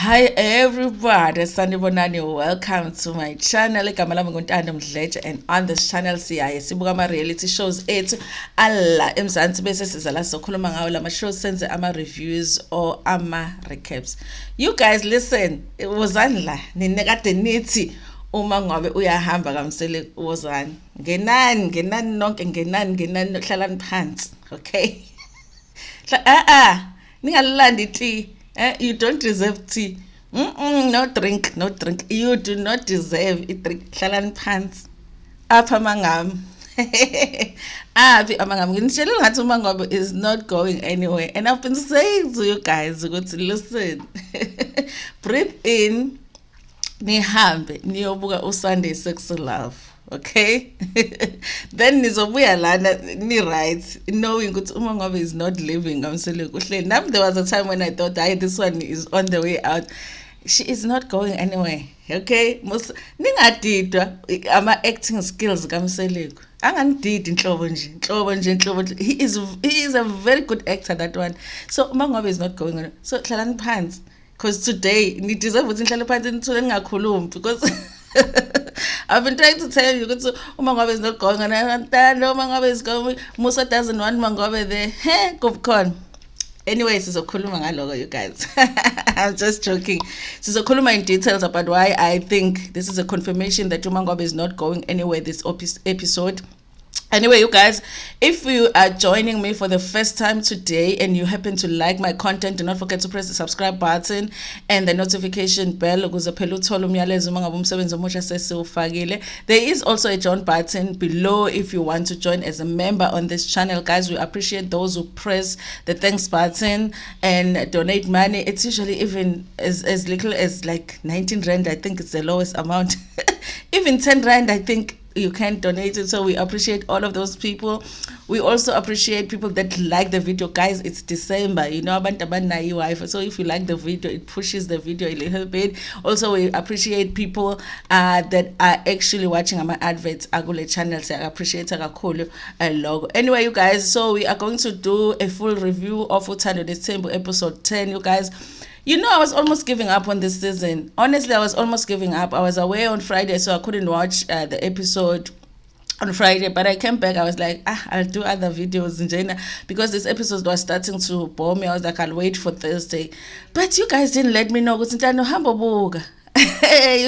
Hi everybody, Sanibonani, welcome to my channel. Igama lami nguNtando Mdletshe, and on this channel sibuka ama reality shows ethu alla eMzansi bese siza la sokhuluma ngawo lama shows, senze ama reviews or ama recaps. You guys listen, wozani la ninekade nithi uma ngabe uyahamba kamsele wozani. Ngenani nonke ngenani hlalani phansi, okay? Ningalilandi tea. You don't deserve tea. No drink. You do not deserve it. Drink. Hlalani phansi. Apha mangam. Apha amangam. Nginitshela ngathi uMangobe is not going anywhere. And I've been saying to you guys, listen. Breathe in. Nihambe. Niyobuka uSunday Sexy Love. Okay, then nizobuya lana ni right, knowing ukuthi uMangobe is not living ngamsele kuhle. Now there was a time when I thought, this one is on the way out. She is not going anywhere. Okay, ningadidwa ama acting skills kamseleku. Angandidi inhlobo nje. He is a very good actor, that one. So uMangobe is not going on. So hlalani phansi, because today ni deserve ukuthi nihlale phansi nithule ningakhulumi, because I've been trying to tell you that Mangobe is not going, and Ntando Mangobe is going. Musa doesn't want Mangobe there. Hey, Kupkon. Anyways, it's a kuluma logo, you guys. I'm just joking. It's a kuluma in details about why I think this is a confirmation that Mangobe is not going anywhere this episode. Anyway, you guys, if you are joining me for the first time today and you happen to like my content, do not forget to press the subscribe button and the notification bell. There is also a join button below if you want to join as a member on this channel. Guys, we appreciate those who press the thanks button and donate money. It's usually even as little as like 19 rand. I think it's the lowest amount. Even 10 rand, I think you can donate it. So we appreciate all of those people. We also appreciate people that like the video. Guys, it's December, you know, so if you like the video, it pushes the video a little bit. Also, we appreciate people that are actually watching my adverts agule channel. So I appreciate a logo. Anyway, you guys, so we are going to do a full review of Uthando Nesthembu episode 10. You guys, you know, I was almost giving up on this season. Honestly, I was almost giving up. I was away on Friday, so I couldn't watch the episode on Friday. But I came back. I was like, I'll do other videos in Jena, because this episode was starting to bore me. I was like, I'll wait for Thursday. But you guys didn't let me know. You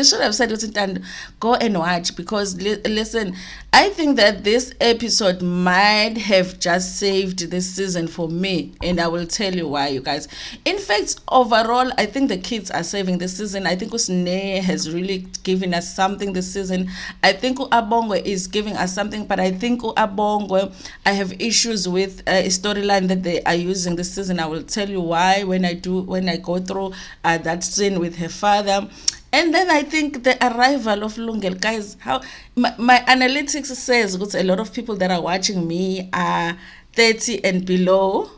should have said, Ntando, go and watch, because listen, I think that this episode might have just saved this season for me, and I will tell you why, you guys. In fact, overall, I think the kids are saving this season. I think Usne has really given us something this season. I think Abongwe is giving us something, but I think Abongwe, I have issues with a storyline that they are using this season. I will tell you why when I go through that scene with her father. And then I think the arrival of Lungelo, guys, how my analytics says a lot of people that are watching me are 30 and below,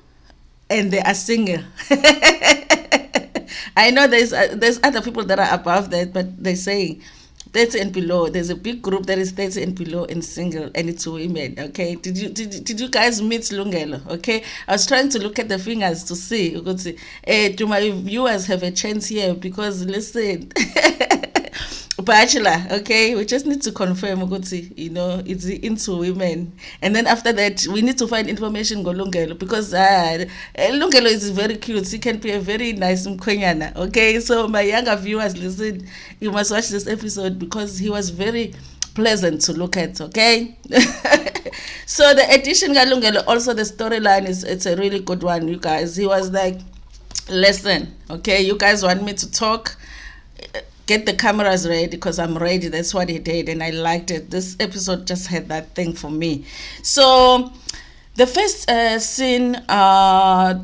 and they are single. I know there's other people that are above that, but they're saying 30 and below. There's a big group that is 30 and below and single, and it's women. Okay, did you guys meet Lungelo? Okay, I was trying to look at the fingers to see. Do my viewers have a chance here? Because listen, bachelor. Okay, we just need to confirm. You know, it's into women, and then after that, we need to find information go Lungelo, because Lungelo is very cute. He can be a very nice mkwenyana. Okay, so my younger viewers, listen, you must watch this episode, because he was very pleasant to look at. Okay. So the addition Lungelo, also the storyline it's a really good one, you guys. He was like, listen, okay, you guys want me to talk, get the cameras ready, because I'm ready. That's what he did, and I liked it. This episode just had that thing for me. So the first scene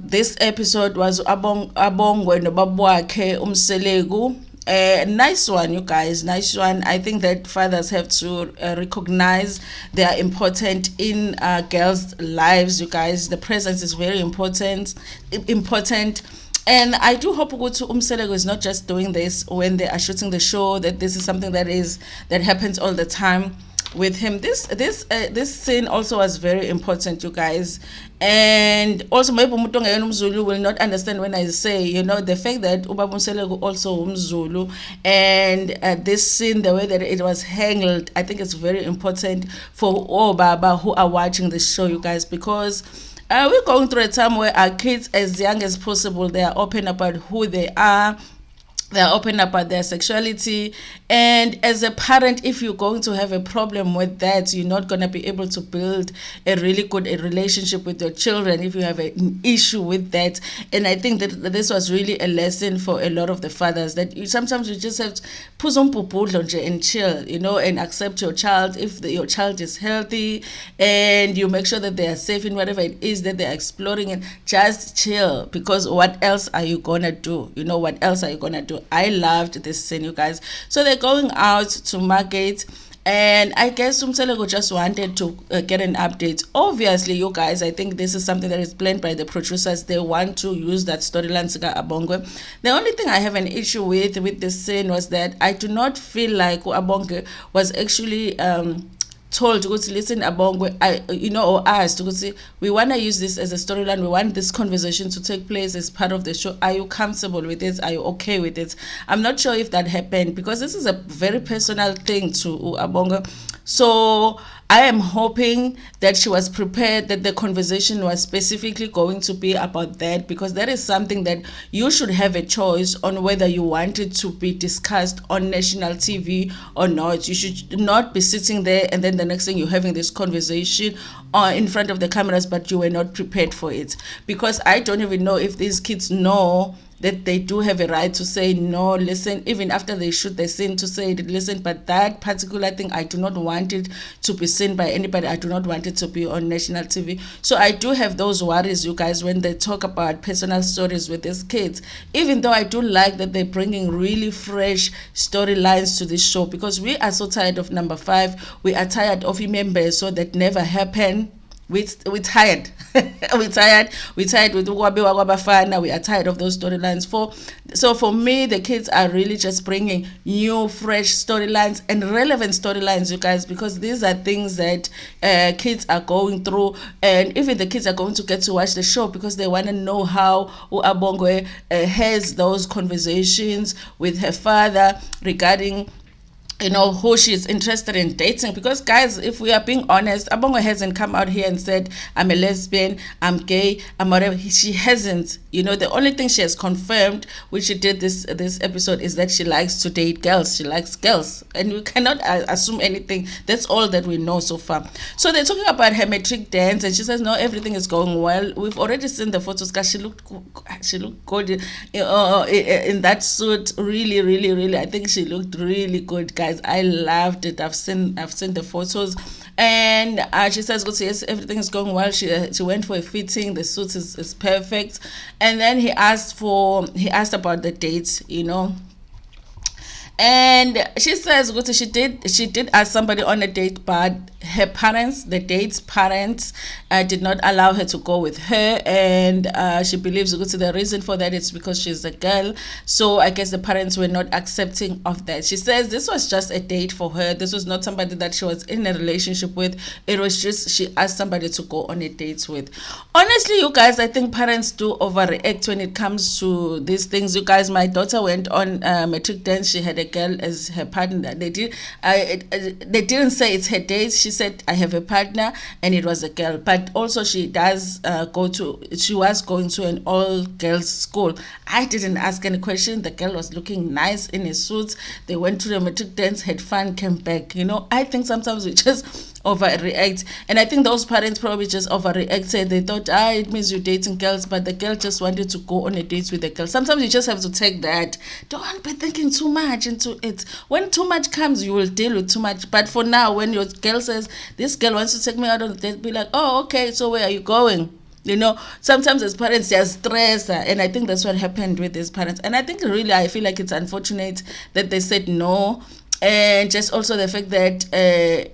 this episode was Abongwe no babwakhe umselegu. Nice one, you guys, nice one. I think that fathers have to recognize they are important in girls' lives, you guys. The presence is very important. And I do hope Ugutu Umselego is not just doing this when they are shooting the show, that this is something that happens all the time. with him. This scene also was very important, you guys. And also maybe umuntu ongeyona umZulu will not understand when I say, the fact that Ubaba Mseleko also umZulu, and this scene, the way that it was handled, I think it's very important for all Baba who are watching this show, you guys, because we're going through a time where our kids, as young as possible, they are open about who they are. They're open about their sexuality. And as a parent, if you're going to have a problem with that, you're not going to be able to build a really good relationship with your children if you have an issue with that. And I think that this was really a lesson for a lot of the fathers, that sometimes you just have to put on and chill, and accept your child if your child is healthy, and you make sure that they are safe in whatever it is that they're exploring, and just chill, because what else are you going to do? What else are you going to do? I loved this scene, you guys. So they're going out to market, and I guess Umseleko just wanted to get an update. Obviously, you guys, I think this is something that is planned by the producers. They want to use that storyline, Sika Abongwe. The only thing I have an issue with this scene was that I do not feel like Abongwe was actually told to listen, Abongwe, or asked to say, we want to use this as a storyline, we want this conversation to take place as part of the show. Are you comfortable with it? Are you okay with it? I'm not sure if that happened, because this is a very personal thing to Abongwe. So I am hoping that she was prepared, that the conversation was specifically going to be about that, because that is something that you should have a choice on whether you want it to be discussed on national TV or not. You should not be sitting there and then the next thing you're having this conversation in front of the cameras, but you were not prepared for it. Because I don't even know if these kids know that they do have a right to say, no, listen, even after they shoot the scene, to say, listen, but that particular thing, I do not want it to be seen by anybody. I do not want it to be on national TV. So I do have those worries, you guys, when they talk about personal stories with these kids, even though I do like that they're bringing really fresh storylines to this show, because we are so tired of number 5. We are tired of members, so that never happened. We're tired. we're tired with Ukwabiwa Kwabafana. We are tired of those storylines. So for me, the kids are really just bringing new, fresh storylines and relevant storylines, you guys, because these are things that kids are going through, and even the kids are going to get to watch the show because they want to know how Uabongwe has those conversations with her father regarding who she's interested in dating. Because guys, if we are being honest, Abongo hasn't come out here and said, I'm a lesbian, I'm gay, I'm whatever. She hasn't. The only thing she has confirmed, which she did this episode, is that she likes to date girls. She likes girls, and we cannot assume anything. That's all that we know so far. So they're talking about her matric dance, and she says, no, everything is going well. We've already seen the photos, because she looked good in that suit. Really, really, really, I think she looked really good, guys. I loved it. I've seen the photos, and she says, yes, everything is going well. She went for a fitting. The suit is perfect. And then he asked about the dates, and she says she did ask somebody on a date, but her parents, the date's parents, did not allow her to go with her, and she believes the reason for that is because she's a girl. So I guess the parents were not accepting of that. She says this was just a date for her. This was not somebody that she was in a relationship with. It was just she asked somebody to go on a date with. Honestly, you guys, I think parents do overreact when it comes to these things. You guys, my daughter went on matric dance. She had a girl as her partner. They didn't say it's her date. She said, I have a partner, and it was a girl. But also she does she was going to an all-girls school. I didn't ask any question. The girl was looking nice in a suit. They went to the matric dance, had fun, came back. I think sometimes we just overreact, and I think those parents probably just overreacted. They thought, it means you're dating girls, but the girl just wanted to go on a date with the girl. Sometimes you just have to take that. Don't be thinking too much into it. When too much comes, you will deal with too much. But for now, when your girl says, this girl wants to take me out on a date, be like, oh, okay, so where are you going? Sometimes as parents, they're stressed, and I think that's what happened with these parents. And I think really, I feel like it's unfortunate that they said no. And just also the fact that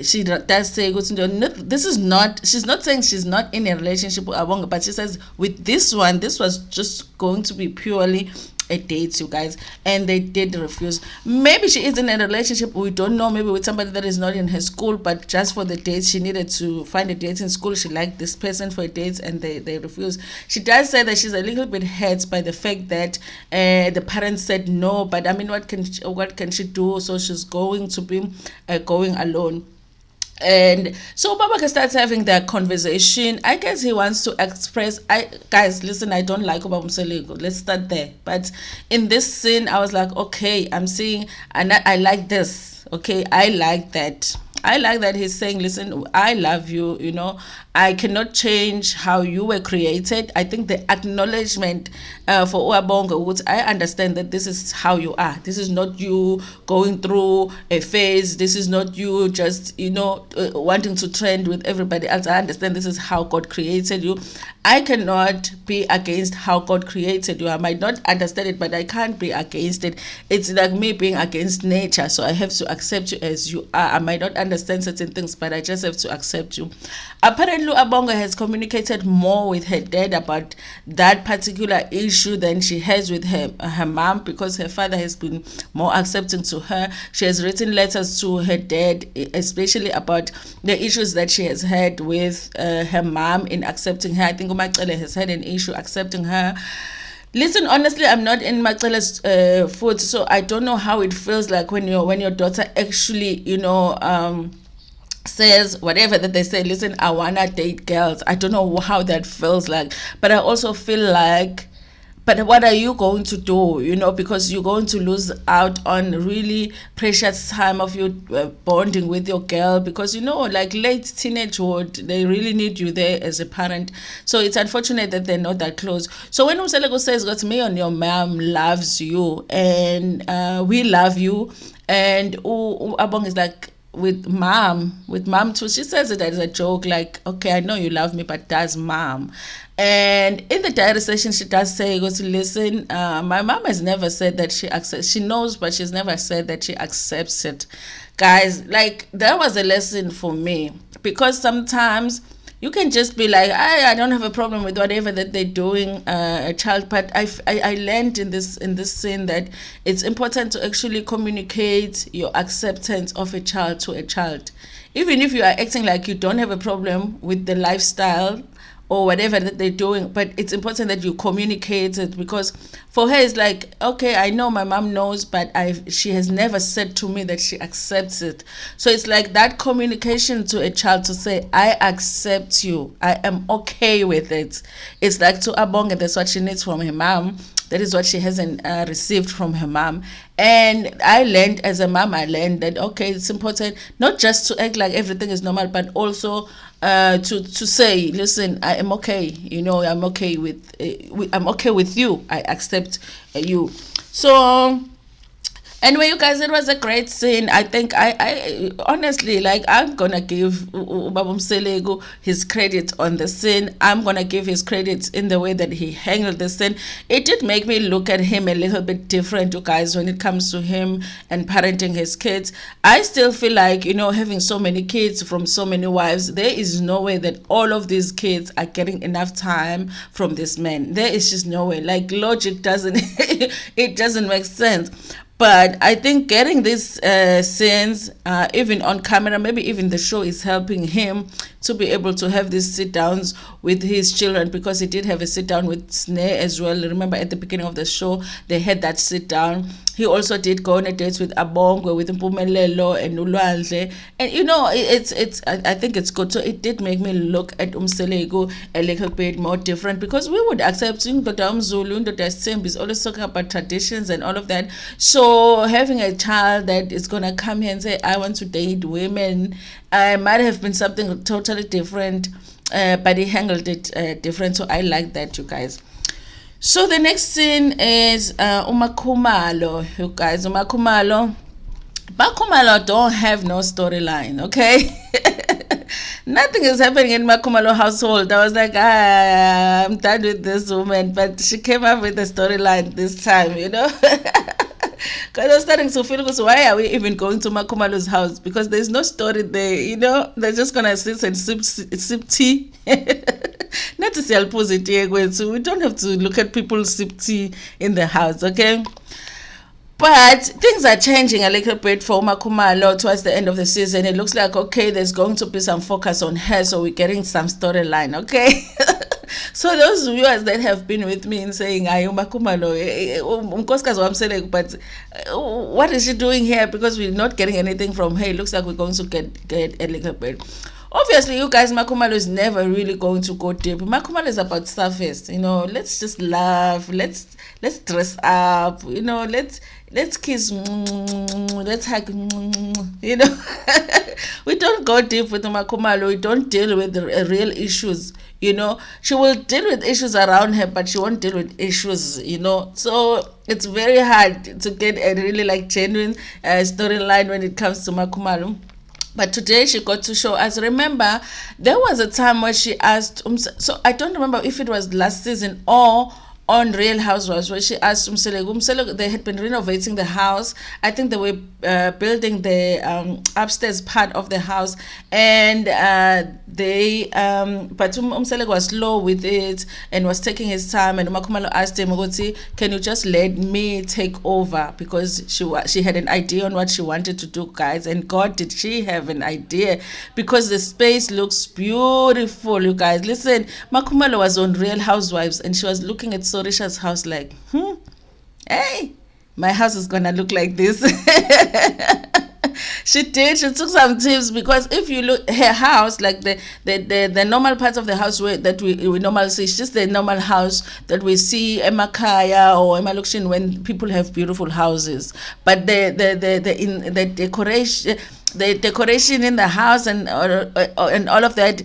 she does say, this is not, she's not saying she's not in a relationship with Abonga, but she says with this one, this was just going to be purely a date, you guys, and they did refuse. Maybe she is in a relationship, we don't know, maybe with somebody that is not in her school, but just for the dates, she needed to find a date in school. She liked this person for a date, and they refused. She does say that she's a little bit hurt by the fact that the parents said no, but I mean, what can she do? So she's going to be going alone. And so Babaka starts having that conversation. I guess he wants to express, guys, listen, I don't like Ubaba Mselego. Let's start there. But in this scene, I was like, okay, I'm seeing, and I like this. Okay, I like that. I like that he's saying, listen, I love you, you know, I cannot change how you were created. I think the acknowledgement for Uabonga, which I understand that this is how you are. This is not you going through a phase. This is not you just, you know, wanting to trend with everybody else. I understand this is how God created you. I cannot be against how God created you. I might not understand it, but I can't be against it. It's like me being against nature. So I have to accept you as you are. I might not understand certain things, but I just have to accept you. Apparently, Abonga has communicated more with her dad about that particular issue than she has with her mom, because her father has been more accepting to her. She has written letters to her dad, especially about the issues that she has had with her mom in accepting her. I think Mdletshe has had an issue accepting her. Listen, honestly, I'm not in Mdletshe's foot, so I don't know how it feels like when your daughter actually, you know, says whatever that they say. Listen, I wanna date girls. I don't know how that feels like, but I also feel like, but what are you going to do, you know, because you're going to lose out on really precious time of you bonding with your girl, because, you know, like late teenagehood, they really need you there as a parent. So it's unfortunate that they're not that close. So when Umselego says, got me on your mom loves you, and we love you, and Abong is like, with mom too, she says it as a joke, like, okay, I know you love me, but does mom? And in the diary session, she does say, goes, listen, my mom has never said that she accepts. She knows, but she's never said that she accepts it. Guys, like, that was a lesson for me, because sometimes you can just be like, I don't have a problem with whatever that they're doing, a child. But I learned in this scene that it's important to actually communicate your acceptance of a child to a child, even if you are acting like you don't have a problem with the lifestyle or whatever that they're doing. But it's important that you communicate it, because for her it's like, okay, I know my mom knows, but she has never said to me that she accepts it. So it's like that communication to a child to say, I accept you, I am okay with it. It's like to Abonga, that's what she needs from her mom. That is what she hasn't received from her mom. And I learned as a mom, I learned that, okay, it's important not just to act like everything is normal, but also to say, listen, I am okay. You know, I'm okay with you. I accept you. So anyway, you guys, it was a great scene. I think I honestly, like, I'm gonna give Ubaba Mselego his credit on the scene. I'm gonna give his credit in the way that he handled the scene. It did make me look at him a little bit different, you guys, when it comes to him and parenting his kids. I still feel like, you know, having so many kids from so many wives, there is no way that all of these kids are getting enough time from this man. There is just no way. Like, logic doesn't it doesn't make sense. But I think getting these scenes, even on camera, maybe even the show is helping him to be able to have these sit-downs with his children, because he did have a sit-down with Snare as well. Remember, at the beginning of the show, they had that sit-down. He also did go on a date with Abongwe, with Mpumelelo and Ulwandle. And, you know, I think it's good. So it did make me look at Umselego a little bit more different, because we would accept Zulu, Nesthembu is always talking about traditions and all of that. So having a child that is going to come here and say, I want to date women, might have been something totally different, but he handled it different. So I like that, you guys. So the next scene is Umakhumalo, you guys. Bakhumalo don't have no storyline, okay? Nothing is happening in Makhumalo household. I was like, I'm done with this woman, but she came up with a storyline this time, you know? Because I was starting to feel, why are we even going to Makhumalo's house? Because there's no story there, you know? They're just going to sit and sip tea. Not to say positive, so we don't have to look at people's safety in the house, okay? But things are changing a little bit for Makumalo towards the end of the season. It looks like, okay, there's going to be some focus on her, so we're getting some storyline, okay? So those viewers that have been with me in saying, "Ayo Makumalo, but what is she doing here?" Because we're not getting anything from her. It looks like we're going to get a little bit. Obviously, you guys, Makumalo is never really going to go deep. Makumalo is about surface, let's just laugh, let's dress up, let's kiss, let's hug, we don't go deep with Makumalo. We don't deal with the real issues. She will deal with issues around her, but she won't deal with issues. So it's very hard to get a really genuine storyline when it comes to Makumalo. But today she got to show us. Remember, there was a time where she asked, so I don't remember if it was last season or on Real Housewives, where she asked Umselego, they had been renovating the house. I think they were building the upstairs part of the house, and but Umselego was slow with it and was taking his time, and Makumalo asked him, can you just let me take over? Because she had an idea on what she wanted to do, guys, and God, did she have an idea, because the space looks beautiful, you guys. Listen, Makumalo was on Real Housewives, and she was looking at Sorisha's house like, hey, my house is gonna look like this. She took some tips, because if you look her house, like the normal parts of the house that we normally see, it's just the normal house that we see emakaya or emalokishini when people have beautiful houses. But the decoration in the house and all of that,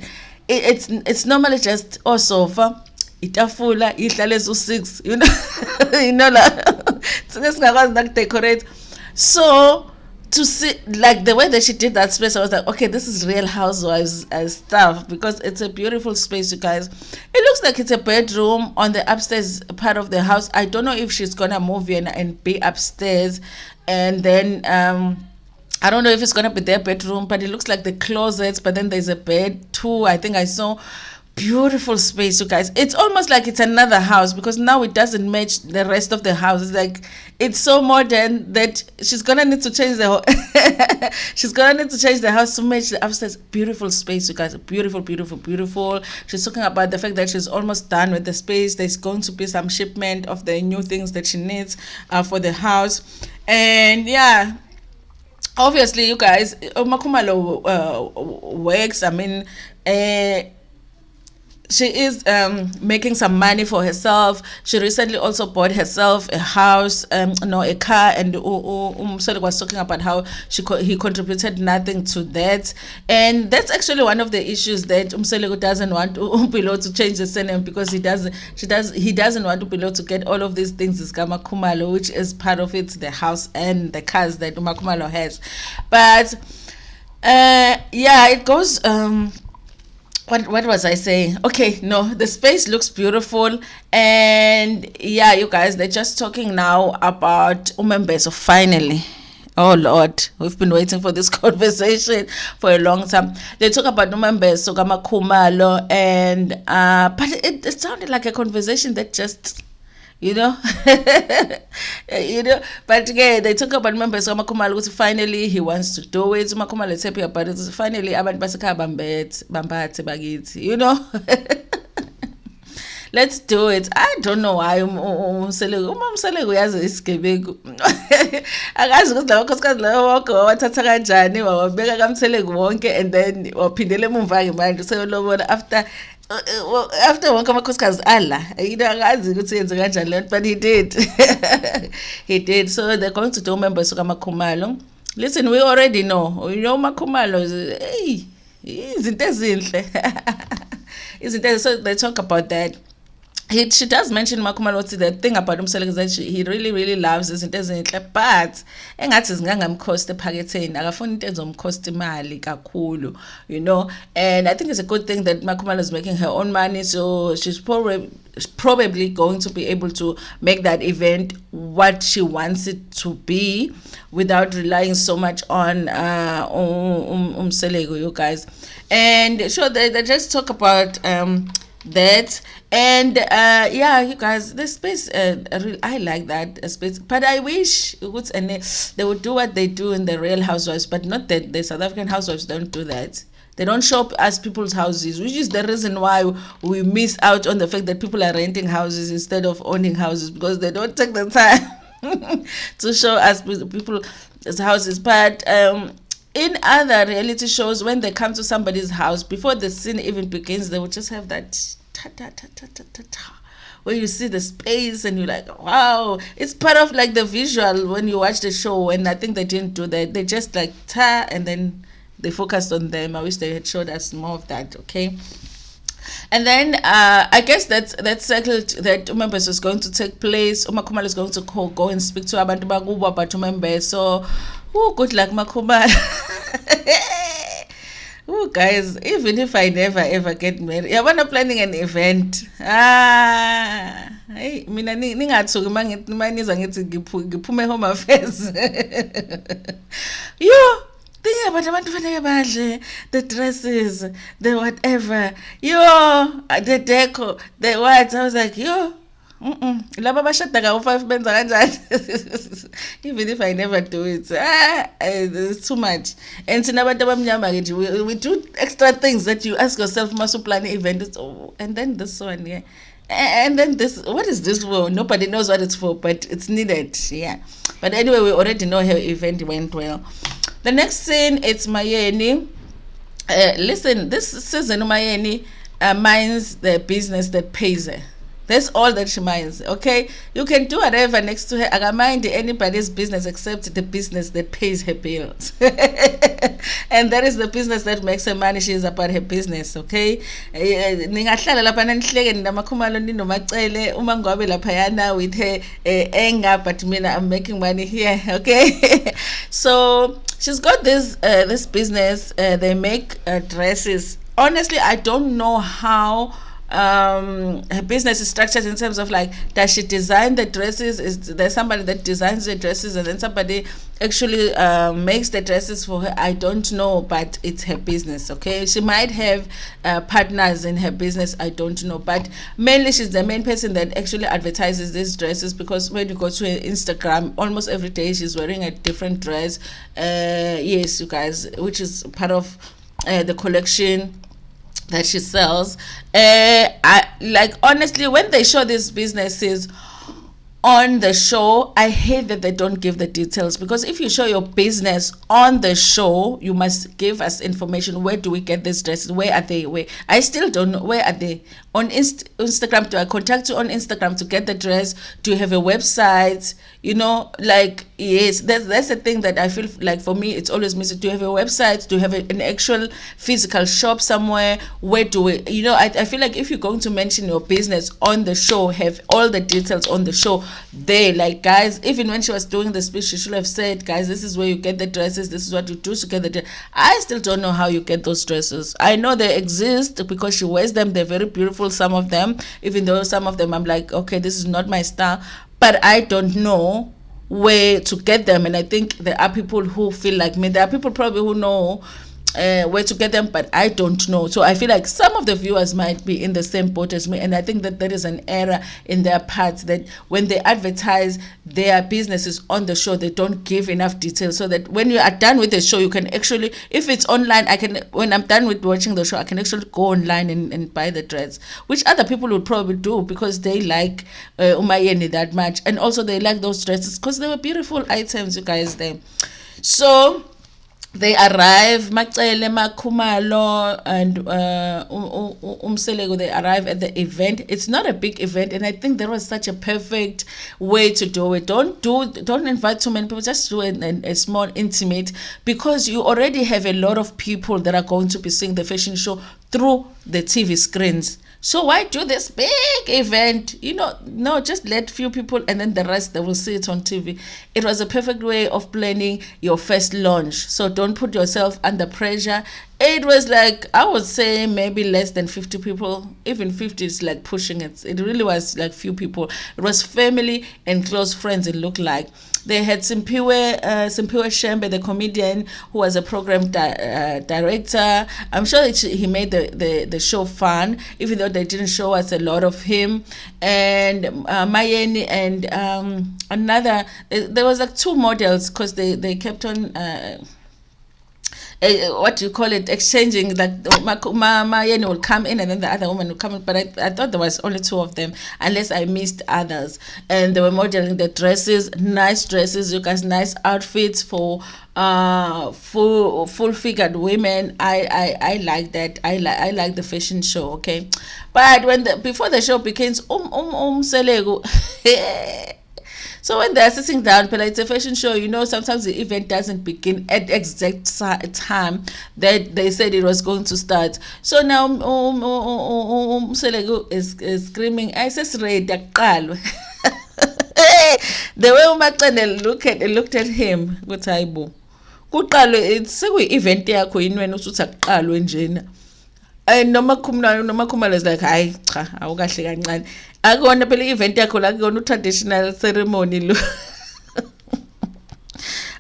it's normally just a sofa, itafula, ihlale zu-6, like decorate. So to see like the way that she did that space, I was like, okay, this is Real Housewives stuff, because it's a beautiful space, you guys. It looks like it's a bedroom on the upstairs part of the house. I don't know if she's gonna move in and be upstairs, and then I don't know if it's gonna be their bedroom, but it looks like the closets, but then there's a bed too. I think I saw. Beautiful space, you guys. It's almost like it's another house, because now it doesn't match the rest of the house. It's like it's so modern that she's gonna need to change the she's gonna need to change the house to match the upstairs. Beautiful space, you guys. Beautiful, beautiful, beautiful. She's talking about the fact that she's almost done with the space. There's going to be some shipment of the new things that she needs for the house, and yeah. Obviously, you guys, Makumalo works. I mean, she is making some money for herself. She recently also bought herself a house, a car, and Umsele was talking about how he contributed nothing to that, and that's actually one of the issues that Umsele doesn't want Umpilo to change the surname, because he doesn't want Umpilo to get all of these things as Makumalo, which is part of it, the house and the cars that Makumalo has. But it goes. What was I saying? Okay, no, the space looks beautiful, and yeah, you guys, they're just talking now about Umembeso finally. Oh Lord, we've been waiting for this conversation for a long time. They talk about Umembeso Kamakumalo, and but it sounded like a conversation that just but again, they talk about members of Makumalo. Finally, he wants to do it. Makumalo is happy about it. Finally, abantu basika bambathe bakithi, let's do it. I don't know why umselego uyazi isigebengu akazi ukuthi lawo khosikazi lawo wonke wathatha kanjani wabeka kamselego wonke, and then waphindele emumva ngemanje seyolobona after wonke amakhosikazi akazi ukuthi yenze kanjani lento, but he did. He did. So they're going to do members of Makumalo. Listen, we already know Makumalo is izinto ezinhle. So they talk about that. She does mention Makumalo. The thing about himself is that he really, really loves izinto ezinhle, but engathi zingangamkhosti ephaketheni, akafuni into ezomkhosti imali kakhulu, and I think it's a good thing that Makumalo is making her own money, so she's probably going to be able to make that event what she wants it to be without relying so much on Umselego, you guys. And sure, they just talk about that. And yeah, you guys, the space, I like that space, but I wish they would do what they do in the Real Housewives, but not that the South African housewives don't do that. They don't show up as people's houses, which is the reason why we miss out on the fact that people are renting houses instead of owning houses, because they don't take the time to show us people's houses. But in other reality shows, when they come to somebody's house, before the scene even begins, they will just have that ta ta ta ta ta ta ta, where you see the space and you're like, wow, it's part of like the visual when you watch the show. And I think they didn't do that. They just like ta, and then they focused on them. I wish they had showed us more of that. Okay. And then I guess that cycle that Umembes was going to take place. Umakumalo is going to go and speak to abantu bakubo about Umembes. So, good luck, Makumalo. Oh, guys, even if I never ever get married, yeah, when I'm planning an event, hey, mina ningathuki maniza ngithi ngiphume home affairs. Yo, think about abantu fanele badle, the dresses, the whatever, yo, the deco, the what. I was like, yo, laba bashada ka-5 benza kanjani. Even if I never do it, it's too much. And thina abantu abamnyama ke nje, we do extra things that you ask yourself, masu plan event, and then this one, yeah, and then this, what is this for? Nobody knows what it's for, but it's needed. Yeah, but anyway, we already know her event went well. The next scene, it's Mayeni. Listen, this season Mayeni minds the business that pays her. That's all that she minds. Okay, you can do whatever next to her. I don't mind anybody's business except the business that pays her bills. And that is the business that makes her money. She is about her business. Okay, ningahlala lapha nanihleke namakhumalo ninomacele uma ngabe laphayana with her anger, but mina I'm making money here. Okay. So she's got this business. They make dresses. Honestly, I don't know how her business is structured in terms of like, does she design the dresses? Is there somebody that designs the dresses and then somebody actually makes the dresses for her? I don't know, but it's her business. Okay, she might have partners in her business, I don't know, but mainly she's the main person that actually advertises these dresses, because when you go to her Instagram, almost every day she's wearing a different dress. Yes, you guys, which is part of the collection that she sells. I like, honestly, when they show these businesses on the show, I hate that they don't give the details, because if you show your business on the show, you must give us information. Where do we get these dresses? Where are they? Where? I still don't know. Where are they? On Instagram, do I contact you on Instagram to get the dress? Do you have a website? You know, like, yes, that's the thing that I feel like for me, it's always missing. Do you have a website? Do you have an actual physical shop somewhere? Where do we, you know, I feel like if you're going to mention your business on the show, have all the details on the show there. Like, guys, even when she was doing the speech, she should have said, guys, this is where you get the dresses. This is what you do to get the dress. I still don't know how you get those dresses. I know they exist because she wears them. They're very beautiful, some of them, even though some of them I'm like, okay, this is not my style, but I don't know where to get them. And I think there are people who feel like me. There are people probably who know where to get them, but I don't know. So I feel like some of the viewers might be in the same boat as me, and I think that there is an error in their part, that when they advertise their businesses on the show, they don't give enough details, so that when you are done with the show, you can actually, if it's online, when I'm done with watching the show, I can actually go online and buy the dress, which other people would probably do because they like Umayeni that much, and also they like those dresses because they were beautiful items, you guys, there. So they arrive, Macele, Makumalo, and Umselego, they arrive at the event. It's not a big event, and I think there was such a perfect way to do it. Don't invite too many people, just do a small intimate, because you already have a lot of people that are going to be seeing the fashion show through the TV screens. So why do this big event? You know, no, just let few people, and then the rest, they will see it on TV. It was a perfect way of planning your first launch. So don't put yourself under pressure. It was like, I would say maybe less than 50 people. Even 50 is like pushing it. It really was like few people. It was family and close friends, it looked like. They had Simpiwe Shembe, the comedian, who was a program director. I'm sure he made the show fun, even though they didn't show us a lot of him. And Mayeni and another, there was like two models, because they kept on what do you call it, exchanging, like my Yeni will come in and then the other woman will come in, but I thought there was only two of them, unless I missed others. And they were modeling the dresses, nice dresses, you guys, nice outfits for full figured women. I like that. I like the fashion show, okay. But before the show begins, Selego. So when they're sitting down, but it's a fashion show, sometimes the event doesn't begin at exact time that they said it was going to start. So now Selego is screaming, I says ready. The way uMaxene looked at him, ukuthi hayibo. Kuqalwe sekuyi-event yakho yini wena usuthi akuqalwe njena. Noma khumalo is like, hayi cha, awukahle kancane. Akona phela i-event yakho la kuyona traditional ceremony lo.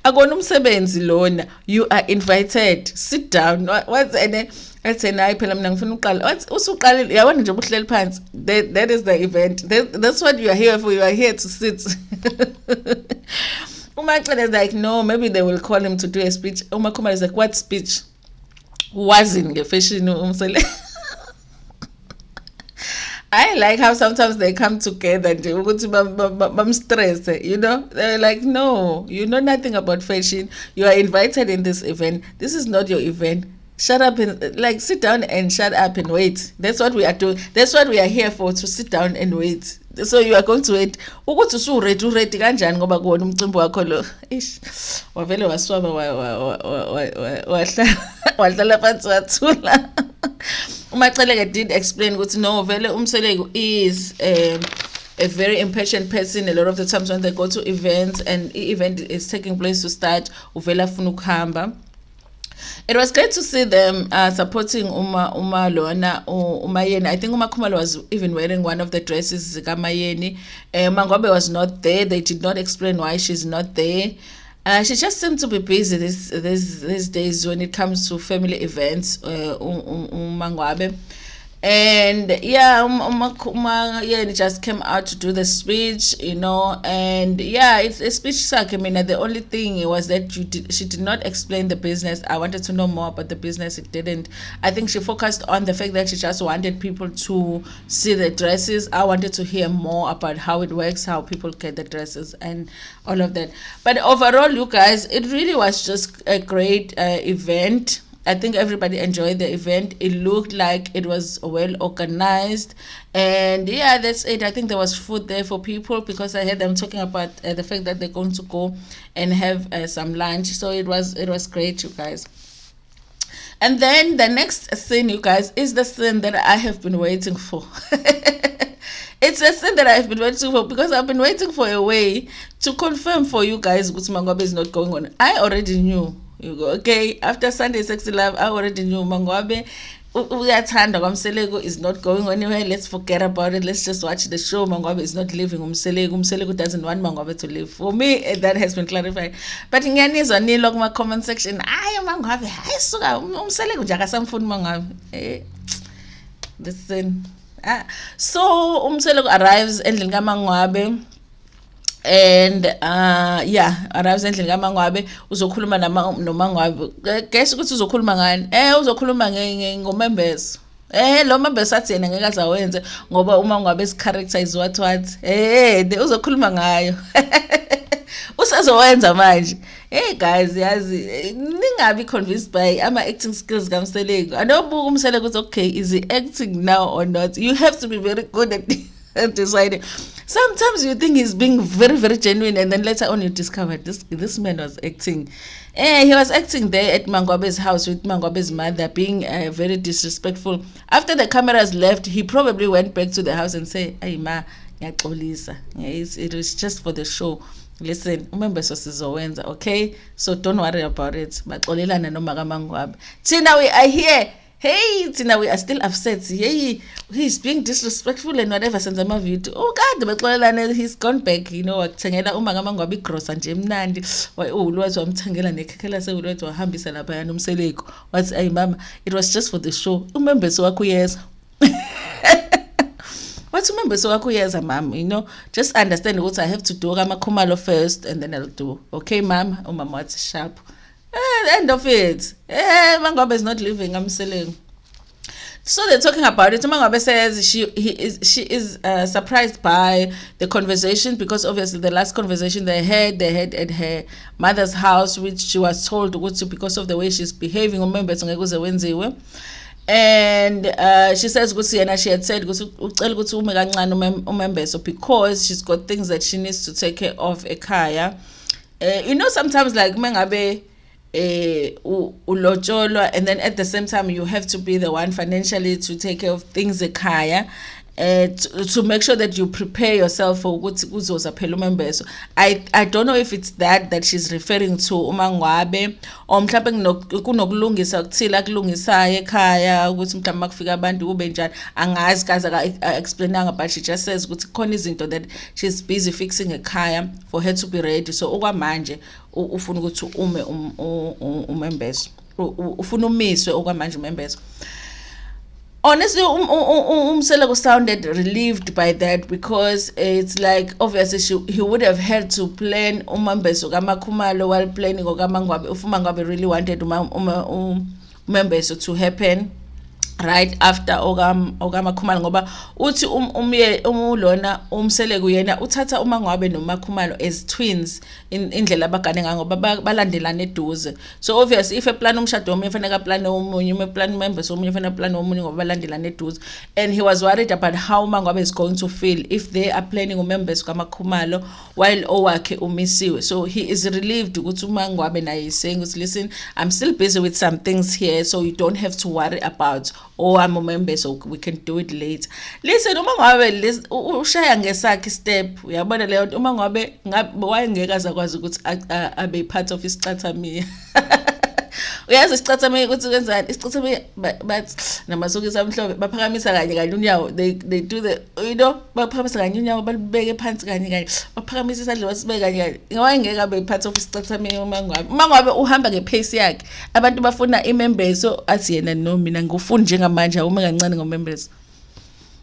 Akona umsebenzi lona. You are invited. Sit down. What's ene ethi nayi phela mina ngifuna uqala. Usuqalile yabona nje ubuhleli phansi. That is the event. That's what you are here for. You are here to sit. Umaxele is like, no, maybe they will call him to do a speech. Umakhumalo is like, what speech? Wasn't fashion umsele. I like how sometimes they come together and stress, they're like, no, you know nothing about fashion. You are invited in this event. This is not your event. Shut up and like sit down and shut up and wait. That's what we are doing. That's what we are here for, to sit down and wait. So you are going to wait. Ukuthi usu-ready kanjani ngoba kuwona umcimbi wakho lo. Ish. Wavele waswaba wahlala phansi wathula. uMaxele did explain ukuthi no, vele umseleko is a very impatient person. A lot of the times when they go to events and event is taking place to start, uvela afuna ukuhamba. It was great to see them supporting Uma Lona, Umayeni. I think Khumalo was even wearing one of the dresses Mayeni. Mangwabe was not there. They did not explain why she's not there. She just seemed to be busy these days when it comes to family events. Mangwabe. And yeah, Yeni just came out to do the speech, and yeah, it's a speech. I mean, the only thing was that she did not explain the business. I wanted to know more about the business. It didn't. I think she focused on the fact that she just wanted people to see the dresses. I wanted to hear more about how it works, how people get the dresses, and all of that. But overall, you guys, it really was just a great event. I think everybody enjoyed the event. It looked like it was well organized, and yeah, that's it. I think there was food there for people, because I heard them talking about the fact that they're going to go and have some lunch. So it was great, you guys. And then the next scene, you guys, is the scene that I have been waiting for. It's a scene that I've been waiting for, because I've been waiting for a way to confirm for you guys that Mangwabe is not going on. I already knew. You go, okay, after Sunday Sexy Love, I already knew Mangwabe Uthando Umselego is not going anywhere. Let's forget about it. Let's just watch the show. Mangwabe is not leaving Umselego doesn't want Mangwabe to leave. For me, that has been clarified. But ngiyanizwa nilo kuma comment section, ayo Mangwabe, hayi suka Umselego jaka samfuni Mangwabe. Listen. So Umselego arrives endlini kaMangwabe. And yeah, arrives endlini kaMangwabe, uzokhuluma noMangwabe. Guess ukuthi uzokhuluma ngani? Uzokhuluma ngomembeso. Lo membeso athi yena ngeke azawenze ngoba uMangwabe's character is what uzokhuluma ngayo. Usazowenza manje. Hey guys, yazi ningabi convinced by ama acting skills kaMseleko. Anobuka uMseleko ukuthi okay, is he acting now or not? You have to be very good at deciding. Sometimes you think he's being very, very genuine, and then later on you discover this man was acting. He was acting there at Mangwabe's house with Mangwabe's mother, being very disrespectful. After the cameras left, he probably went back to the house and said, "Hey ma, ngiyaxolisa. It was just for the show. Listen, umembeso sizowenza, okay? So don't worry about it. Baxolelana noma kaMangwabe. Thina we are here. Hey, Tina, we are still upset. Hey, he's being disrespectful and whatever senza amavidiyo. Oh God, baxolelana, he's gone back. You know, wakuthengela uma kaMangwabe igrosa nje emnandi. Ulwazi wamthengela nekhekhela sewulwazi wahambisa lapha yana umseleko. Wathi, "Hey mama, it was just for the show." Umembeso wakho uyeza. What remember so akuyeza mom, you know, just understand what I have to do amakhumalo first and then I'll do. Okay, mom, umama wathi sharp. End of it. Mangabe is not living, I'm selling. So they're talking about it. Mangabe says she is surprised by the conversation because obviously the last conversation they had at her mother's house, which she was told because of the way she's behaving. And she says she had said because she's got things that she needs to take care of ekhaya. You know, sometimes like mengabe ulotsholo, and then at the same time you have to be the one financially to take care of things ekhaya. To make sure that you prepare yourself for kuzozaphela umembeso. I don't know if it's that she's referring to uMangwabe or mhlawumbe kunokulungisa ukuthila kulungisayo ekhaya ukuthi mhlawumbe makufika abantu kube njani angazi kaze explainanga, but she just says ukuthi khona izinto that she's busy fixing ekhaya for her to be ready. So okwamanje ufuna ukuthi ume umembeso, ufuna umiswe okwamanje umembeso. Honestly, Umseleko sounded relieved by that because it's like obviously he would have had to plan umembeso kaMakhumalo while planning okaMangwabe. If uMangwabe really wanted umembeso to happen right after okaMakhumalo, ngoba uthi umlona Umseleko yena uthatha uMangwabe noMakhumalo as twins indlela abagane ngayo ngoba balandelana eduze. So obviously if plan umshado omunye fanele plan omunye, plan umembeso omunye fanele plan omunye ngoba balandelana eduze, and he was worried about how Mangwabe is going to feel if they are planning umembeso kaMakhumalo while owakhe umisiwe. So he is relieved ukuthi uMangwabe naye is saying, listen, I'm still busy with some things here, so you don't have to worry about I'm a member, so we can do it later. Listen, uMangwabe ushaya ngesakhe step. Uyabona leyo uMangwabe wayengeke azakwazi ukuthi abe part of isicathamia. Uyazi isicathamia ukuthi kwenzani isicathamia, but namasokisi amhlophe baphakamisa kanye unyawo, they do the, you know, baphakamisa kanye unyawo balibeke phansi kanye baphakamisa isandla basibeke kanye. Wayengeke abe part of isicathamia uMangwabe uhamba ngepace yakhe. Abantu bafuna imembeso athi yena no, mina ngifuna njengamanje uma kancane ngomembeso.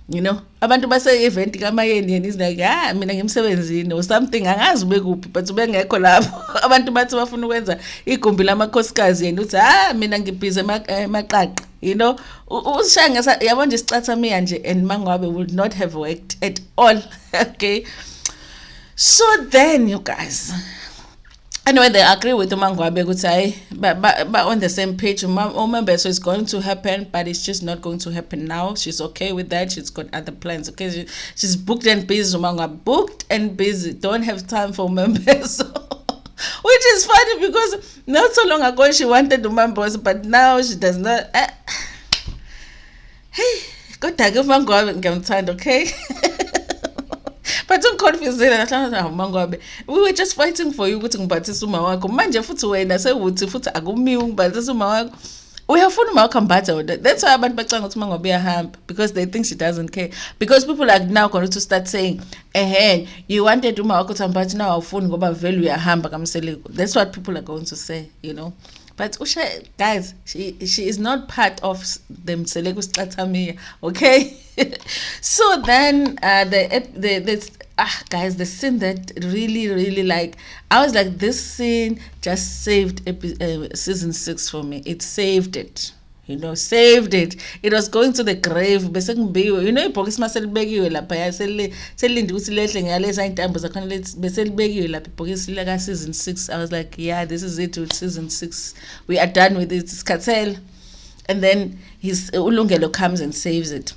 You know, abantu base event kaMayeni yena is like, mina ngimsebenzini or something, angazi bekuphi but ubengekho lapho. Abantu bathi bafuna ukwenza igumbi lamakhosikazi yena uthi mina ngibhize emaqaqa. You know, ushaya ngesa yabona nje isicathamia nje, and Mangwabe would not have worked at all. Okay, so then you guys, anyway, they agree with Mangwabe ukuthi but on the same page. Umembeso is going to happen, but it's just not going to happen now. She's okay with that. She's got other plans. Okay, she's booked and busy. Mangwabe booked and busy. Don't have time for Umembeso. Which is funny because not so long ago she wanted Umembeso, but now she does not. Hey, kodwa ke Mangwabe ngiyamthanda, okay? But don't confuse it. Mangwabe, we were just fighting for you ukuthi ngibhathise uma wakho. Manje futhi wena sewuthi futhi akumiwe ngibhathise uma wakho. Uyafuna uma wakho mbatha. That's why abantu bacanga ukuthi Mangwabe uyahamba, because they think she doesn't care. Because people are now going to start saying, you wanted uma wakho tambathi now awufuni ngoba vele uyahamba kaMseleko. That's what people are going to say, you know. But Usha, guys, she is not part of the Mseleko Stratamia, okay? So then guys, the scene that really like, I was like, this scene just saved season 6 for me. It saved it. You know, saved it. It was going to the grave. You know, ibhokisi maselibekiwe lapha selinde ukuthi lehle ngaleza intambo zakhona beselibekiwe lapha ibhokisi lika season 6. I was like, yeah, this is it with season 6. We are done with it. It's Cartel. And then Lungelo comes and saves it.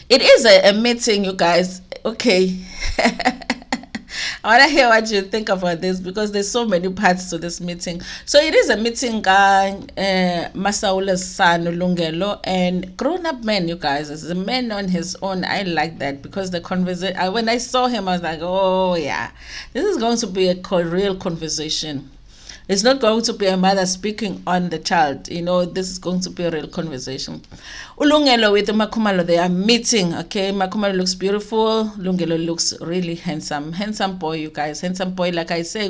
It is a meeting, you guys. Okay. I want to hear what you think about this because there's so many parts to this meeting. So it is a meeting by MaSawula's son Lungelo and grown-up man, you guys. As a man on his own, I like that because the conversation. When I saw him, I was like, oh yeah, this is going to be a real conversation. It's not going to be a mother speaking on the child. This is going to be a real conversation. Ulungelo with Makumalo, they are meeting. Okay, Makumalo looks beautiful. Lungelo looks really handsome. Handsome boy, you guys. Handsome boy, like I say,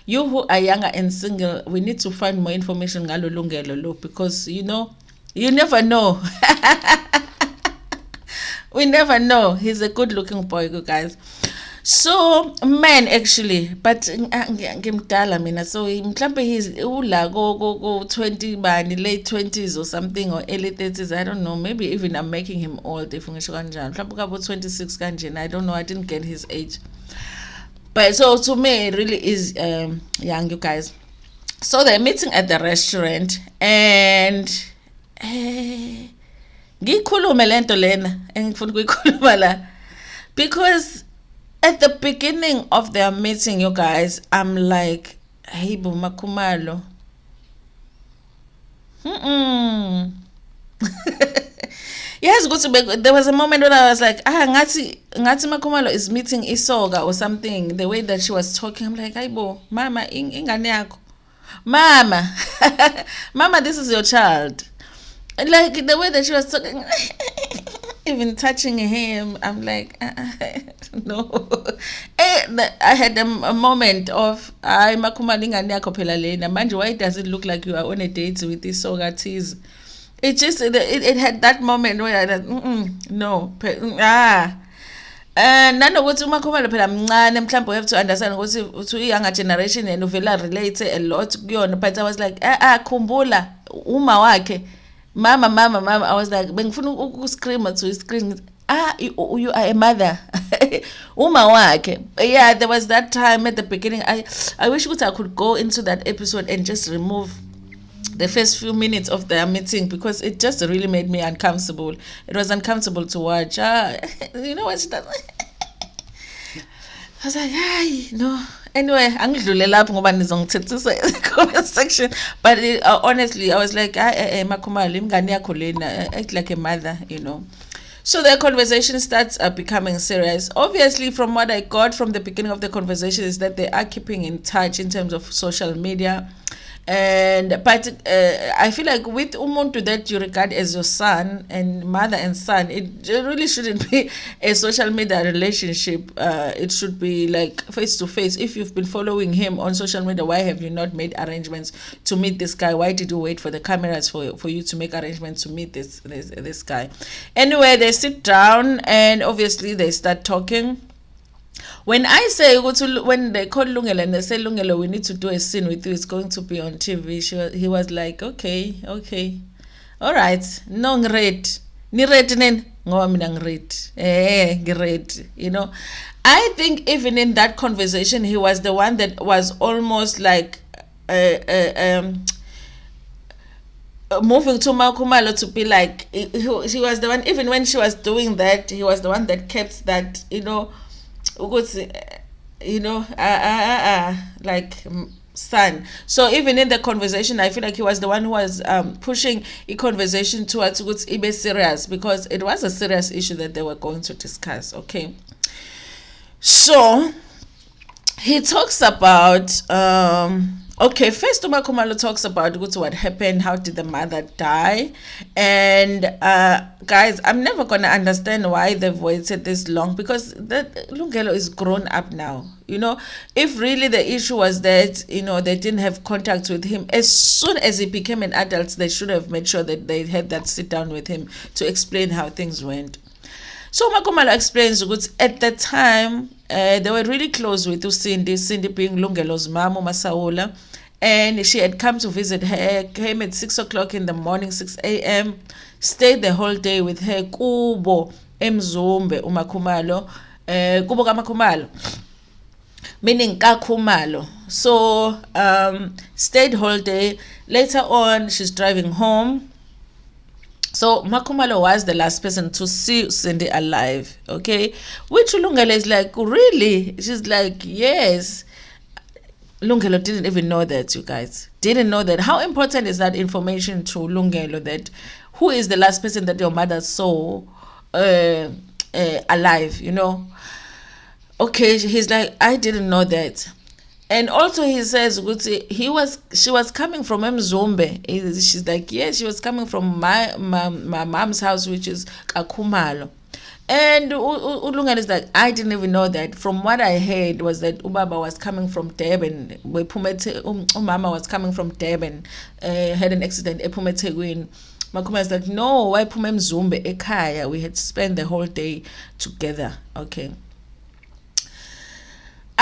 you who are younger and single, we need to find more information on Lungelo, because, you never know. We never know. He's a good looking boy, you guys. So man, actually, but ngimdala mina, so mhlambe he's ula go 20 bani, late 20s or something, or early 30s, I don't know. Maybe even I'm making him old if ngisho kanjani. Mhlambe kabo 26 kanjani, I don't know, I didn't get his age. But so to me it really is young, you guys. So they're meeting at the restaurant and ngikhulume lento lena engifuna ukuyikhuluma la, because at the beginning of their meeting, you guys, I'm like, hey, bo Makumalo. Yes, good to be. There was a moment when I was like, ngati Makumalo is meeting Isoga or something. The way that she was talking, I'm like, hey, bo, mama, ingane yakho. Mama, mama, this is your child. Like the way that she was talking, even touching him, I'm like, no. I had a moment of, Manje, why does it look like you are on a date with this soga tease? It just, it had that moment where I thought, no. Nanokuthi uMakhumalo phela mncane, mhlawumbe we have to understand ukuthi younger generation and uvela relate a lot kuyona, but I was like khumbula uma wakhe mama. I was like bengifuna ukuscream to screen, you are a mother. Uma wakhe. Yeah, there was that time at the beginning. I wish I could go into that episode and just remove the first few minutes of their meeting, because it just really made me uncomfortable. It was uncomfortable to watch. You know what she does? I was like, hey, no. Anyway, angidlule lapho ngoba nizongithethisa in the comment section. But honestly, I was like, Makhumalo, imngane yakho lena, act like a mother, you know. So the conversation starts becoming serious. Obviously, from what I got from the beginning of the conversation is that they are keeping in touch in terms of social media. But I feel like with umuntu that you regard as your son, and mother and son, it really shouldn't be a social media relationship. It should be like face to face. If you've been following him on social media, why have you not made arrangements to meet this guy? Why did you wait for the cameras for you to make arrangements to meet this guy? Anyway, they sit down and obviously they start talking. When I say, when they call Lungelo and they say, Lungelo, we need to do a scene with you, it's going to be on TV, he was like, okay. All right. No, ngred. Ni red nen? Ngoba mina ngred. Ngred. You know. I think even in that conversation, he was the one that was almost like moving to Makhumalo to be like, he was the one, even when she was doing that, he was the one that kept that, you know, like son. So even in the conversation, I feel like he was the one who was pushing a conversation towards ibe serious, because it was a serious issue that they were going to discuss. Okay, so he talks about first Makhumalo talks about what happened, how did the mother die, and guys, I'm never gonna understand why they've waited this long, because Lungelo is grown up now. You know, if really the issue was that, you know, they didn't have contact with him, as soon as he became an adult, they should have made sure that they had that sit down with him to explain how things went. So Makhumalo explains that at the time, they were really close with Cindy being Lungelo's mom, MaSawula, and she had come to visit her, came at 6 o'clock in the morning, 6 a.m., stayed the whole day with her, kubo emzumbe uMakhumalo, kubo kaMakhumalo, meaning kaKhumalo. So stayed whole day. Later on, she's driving home. So Makhumalo was the last person to see Cindy alive, okay? Which Lungelo is like, really? She's like, yes. Lungelo didn't even know that, you guys. Didn't know that. How important is that information to Lungelo, that who is the last person that your mother saw alive, you know? Okay, he's like, I didn't know that. And also he says, she was coming from Mzumbe. She's like, yes, she was coming from my mom's house, which is Kakumalo. And Ulungan is like, I didn't even know that. From what I heard was that Ubaba was coming from Durban. Umama was coming from Durban, had an accident. Makuma is like, no, why Pume Mzumbe Ekaya? We had spent the whole day together. Okay.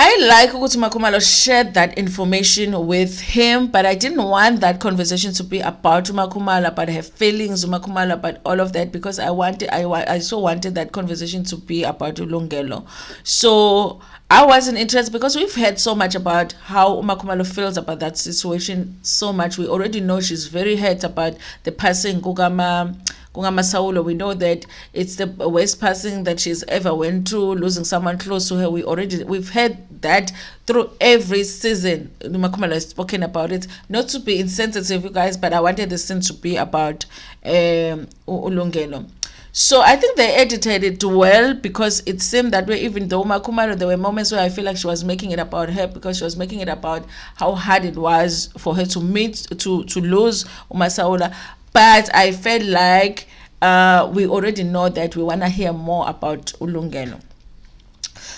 I like ukuthi Makhumalo shared that information with him, but I didn't want that conversation to be about Makhumalo, about her feelings, Makhumalo, about all of that, because I so wanted that conversation to be about Lungelo. So I wasn't interested, because we've heard so much about how Makhumalo feels about that situation so much. We already know she's very hurt about the passing MaSawula's. We know that it's the worst passing that she's ever went through, losing someone close to her. We've heard that through every season. Makhumalo has spoken about it. Not to be insensitive, you guys, but I wanted this thing to be about Lungelo. So I think they edited it well, because it seemed that way. Even though Makhumalo, there were moments where I feel like she was making it about her, because she was making it about how hard it was for her to lose MaSawula's. But I felt like we already know that we want to hear more about Lungelo.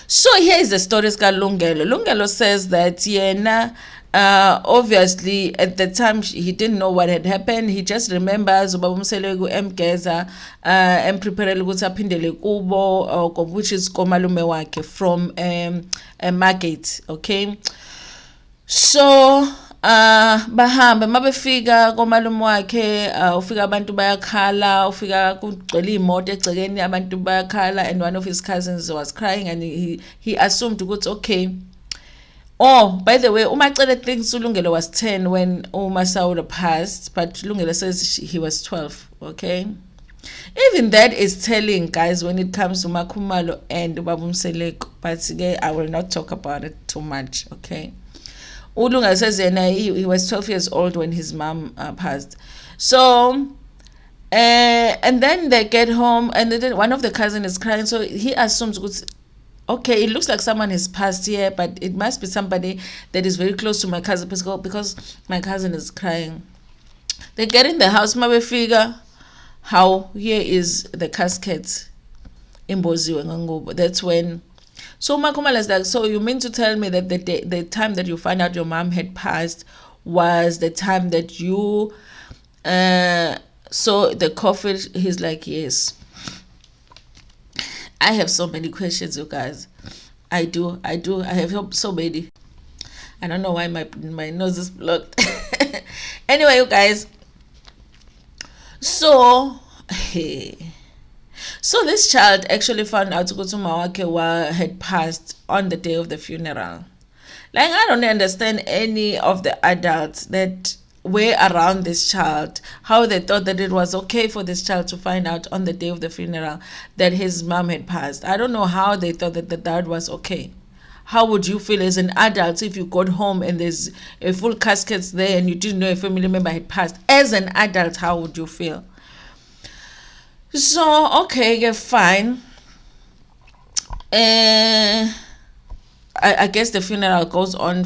So here is the story of Lungelo. Lungelo says that Yena, obviously at the time he didn't know what had happened. He just remembers ubabumselegu emgeza empreparele ukuthi aphindele kubo, which is komalume wakhe from market. Okay, so bahambe mabefika komalume wakhe, ufika abantu bayakhala, ufika kugcwele imoto egcekeni, abantu bayakhala, and one of his cousins was crying, and he assumed ukuthi okay. Oh, by the way, Umacele thinks Lungelo was 10 when MaSawula's passed, but Lungelo says he was 12, okay? Even that is telling, guys, when it comes to Makhumalo and Babumseleko, but again, I will not talk about it too much, okay? Ulunga says he was 12 years old when his mom passed. So, and then they get home, and then one of the cousins is crying, so he assumes, okay, it looks like someone has passed here, but it must be somebody that is very close to my cousin, because my cousin is crying. They get in the house, figure how here is the casket in Boziwe. That's when. So Makhumalo is like, so you mean to tell me that the time that you found out your mom had passed was the time that you saw the coffin? He's like, yes. I have so many questions, you guys. I do. I have so many. I don't know why my nose is blocked. Anyway, you guys. So, so this child actually found out Mawake had passed on the day of the funeral. Like, I don't understand any of the adults that were around this child, how they thought that it was okay for this child to find out on the day of the funeral that his mom had passed. I don't know how they thought that was okay. How would you feel as an adult if you got home and there's a full casket there and you didn't know a family member had passed? As an adult, how would you feel? So, okay, yeah, fine. I guess the funeral goes on.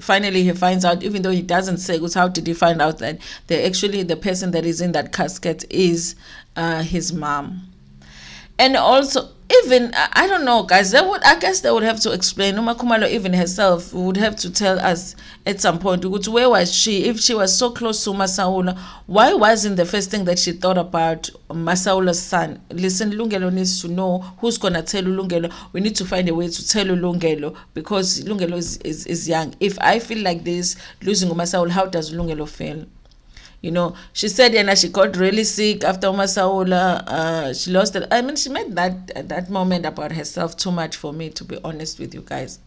Finally, he finds out, even though he doesn't say, how did he find out that the person that is in that casket is his mom? And also, even, I don't know, guys, I guess they would have to explain. Makhumalo even herself would have to tell us at some point, where was she? If she was so close to MaSawula's, why wasn't the first thing that she thought about MaSawula's son? Listen, Lungelo needs to know who's going to tell Lungelo. We need to find a way to tell Lungelo, because Lungelo is young. If I feel like this, losing MaSawula's, how does Lungelo feel? You know, she said, she got really sick after MaSawula's. She lost it. I mean, she made that moment about herself too much for me, to be honest with you guys.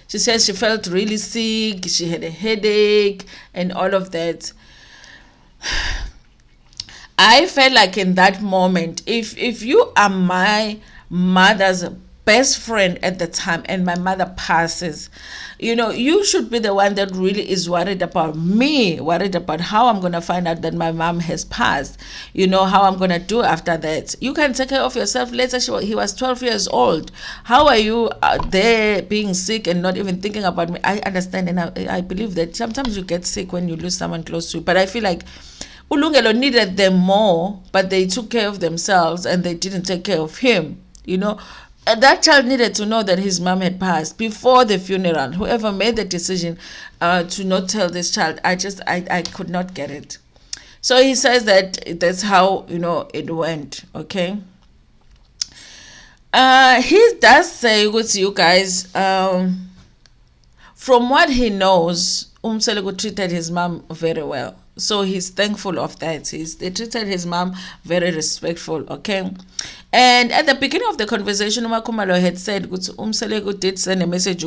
She said she felt really sick. She had a headache and all of that. I felt like in that moment, if you are my mother's best friend at the time and my mother passes, you should be the one that really is worried about me, worried about how I'm going to find out that my mom has passed, how I'm going to do after that. You can take care of yourself later. He was 12 years old. How are you there being sick and not even thinking about me? I understand, and I believe that sometimes you get sick when you lose someone close to you, but I feel like Lungelo needed them more, but they took care of themselves and they didn't take care of him. And that child needed to know that his mom had passed before the funeral. Whoever made the decision to not tell this child, I could not get it. So he says that that's how it went. Okay. He does say with you guys, from what he knows, Mdletshe treated his mom very well. So he's thankful of that. They treated his mom very respectful, okay? And at the beginning of the conversation, Umakhumalo had said Mdletshe did send a message.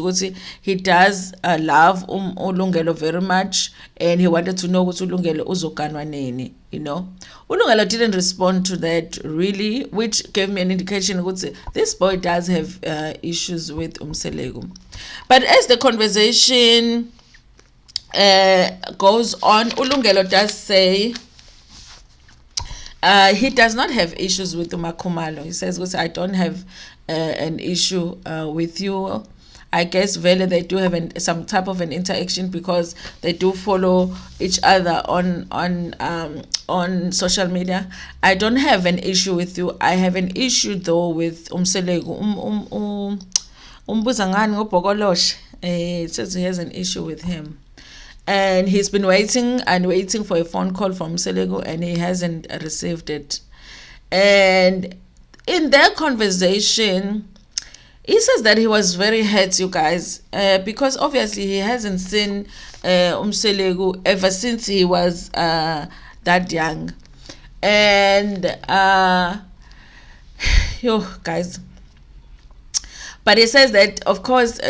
He does love Lungelo very much, and he wanted to know Lungelo uzoganwa nini, Lungelo didn't respond to that really, which gave me an indication this boy does have issues with Mdletshe. But as the conversation goes on, Lungelo does say he does not have issues with Umakhumalo. He says, I don't have an issue with you. I guess really they do have some type of an interaction because they do follow each other on social media. I don't have an issue with you. I have an issue though with Umselegu. It says he has an issue with him. And he's been waiting for a phone call from Mdletshe, and he hasn't received it. And in their conversation, he says that he was very hurt, you guys, because obviously he hasn't seen Mdletshe ever since he was that young. And guys. But he says that, of course,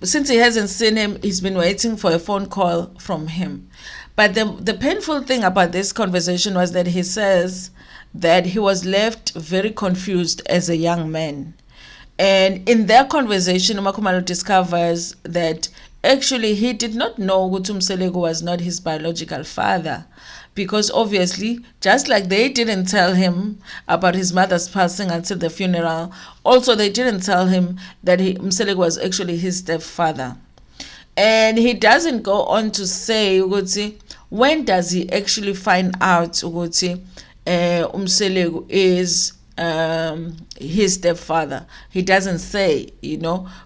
since he hasn't seen him, he's been waiting for a phone call from him. But the painful thing about this conversation was that he says that he was left very confused as a young man. And in their conversation, Umakhumalo discovers that actually he did not know Mdletshe was not his biological father. Because obviously, just like they didn't tell him about his mother's passing until the funeral, also they didn't tell him that Mdletshe was actually his stepfather. And he doesn't go on to say, when does he actually find out Mdletshe is his stepfather? He doesn't say,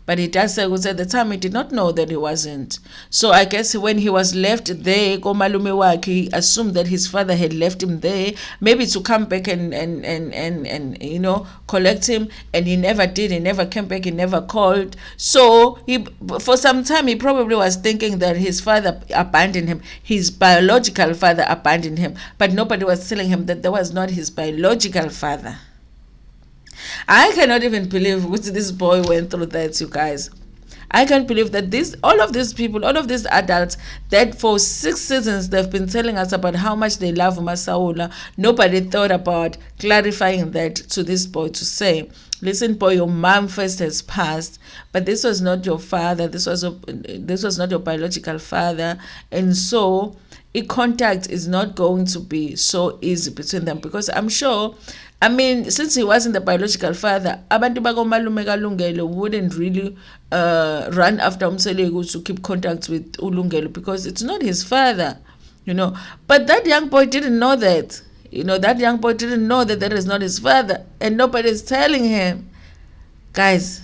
but he does say at the time he did not know that he wasn't. So I guess when he was left there, he assumed that his father had left him there, maybe to come back and collect him, and he never did. He never came back. He never called. So for some time he probably was thinking that his father abandoned him, his biological father abandoned him, but nobody was telling him that that was not his biological father. I cannot even believe what this boy went through that, you guys. I can't believe that all of these people, all of these adults, that for 6 seasons they've been telling us about how much they love MaSawula. Nobody thought about clarifying that to this boy, to say, listen, boy, your mom first has passed, but this was not your father. This was not your biological father, and so contact is not going to be so easy between them, because I'm sure, since he wasn't the biological father, abantu bakomalume kaLungelo wouldn't really run after Mdletshe to keep contact with uLungelo, because it's not his father, But that young boy didn't know that. That young boy didn't know that that is not his father, and nobody's telling him. Guys,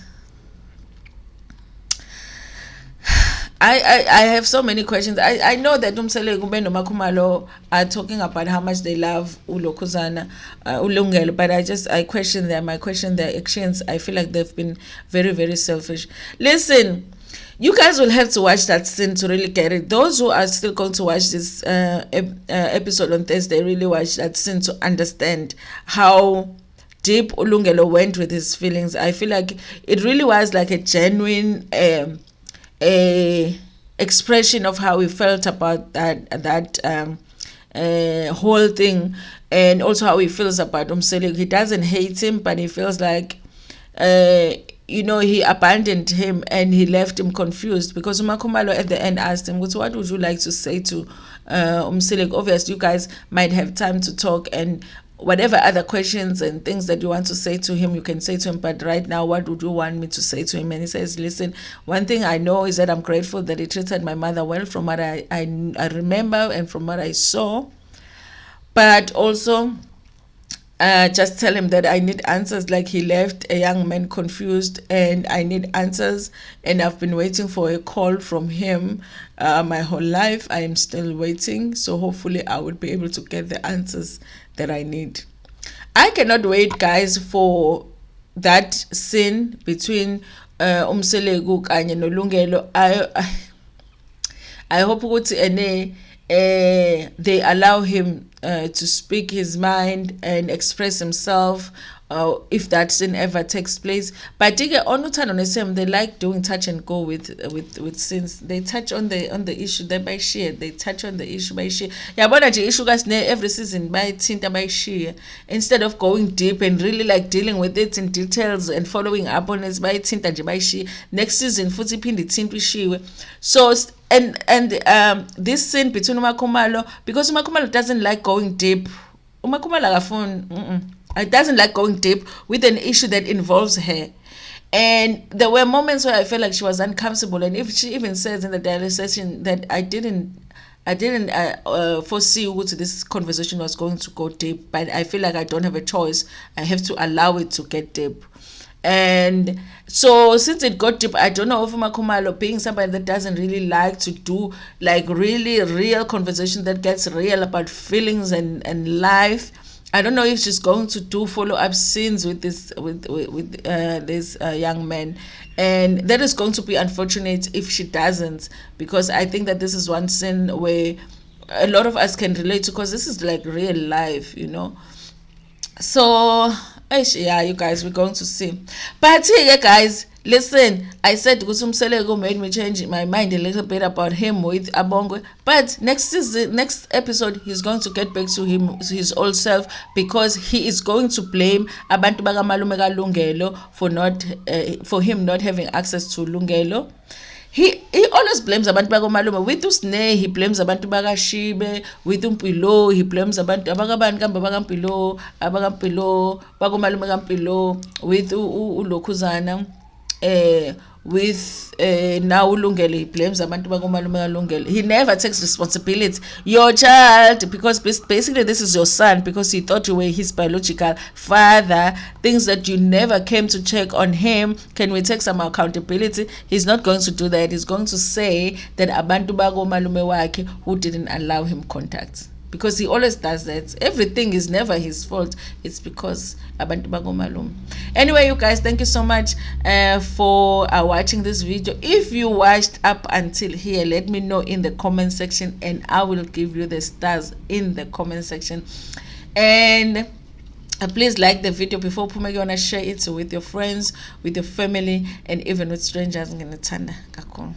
I have so many questions. I know that Mdletshe noMakhumalo are talking about how much they love Lungelo, but I question them. I question their actions. I feel like they've been very, very selfish. Listen, you guys will have to watch that scene to really get it. Those who are still going to watch this episode on Thursday, really watch that scene to understand how deep Lungelo went with his feelings. I feel like it really was like a genuine expression of how he felt about that whole thing, and also how he feels about Umsele. He doesn't hate him, but he feels like he abandoned him and he left him confused, because Umakhumalo at the end asked him, what would you like to say to Umsele? Obviously, you guys might have time to talk, and whatever other questions and things that you want to say to him, you can say to him. But right now, what would you want me to say to him? And he says, listen, one thing I know is that I'm grateful that he treated my mother well, from what I remember and from what I saw. But also, just tell him that I need answers. Like, he left a young man confused, and I need answers. And I've been waiting for a call from him my whole life. I am still waiting. So hopefully I will be able to get the answers that I need. I cannot wait, guys, for that scene between Umselegu kanye noLungelo. I hope ukuthi they allow him to speak his mind and express himself, if that scene ever takes place. But on Uthando Nesthembu, they like doing touch and go with scenes. They touch on the issue, they by share. They touch on the issue by share. Yabona nje issue kasine every season by thinta by share, instead of going deep and really like dealing with it in details and following up on it by thinta nje by share. Next season futhi iphinde ithintwe ishiwe. So and this scene between Umakhumalo, because Umakhumalo doesn't like going deep. Umakhumalo akafuni it doesn't like going deep with an issue that involves her. And there were moments where I felt like she was uncomfortable, and if she even says in the dialogue session that I didn't foresee what this conversation was going to go deep, but I feel like I don't have a choice. I have to allow it to get deep. And so since it got deep, I don't know if Umakhumalo, being somebody that doesn't really like to do like really real conversation that gets real about feelings and life, I don't know if she's going to do follow-up scenes with this young man. And that is going to be unfortunate if she doesn't, because I think that this is one scene where a lot of us can relate to, because this is like real life, So yeah, you guys, we're going to see. But yeah, guys, listen, I said Umselego made me change my mind a little bit about him with Abongwe, but next episode he's going to get back to his old self, because he is going to blame abantu bakamalume kaLungelo for him not having access to Lungelo. He always blames abantu bakomalume. With Usne, he blames abantu bakashibe. With Mpilo, he blames abantu abakabani kambe bakaMpilo, bakomalume kaMpilo. With uLokhuzana, with now Lungelo, he blames abantu bakomalume kaLungelo. He never takes responsibility. Your child, because basically this is your son, because he thought you were his biological father. Things that you never came to check on him. Can we take some accountability? He's not going to do that. He's going to say that abantu bakomalume wakhe who didn't allow him contact. Because he always does that. Everything is never his fault. It's because abantu bakomalume. Anyway, you guys, thank you so much for watching this video. If you watched up until here, let me know in the comment section, and I will give you the stars in the comment section. And please like the video before Pumegona, share it with your friends, with your family, and even with strangers. Nginethanda kakhulu.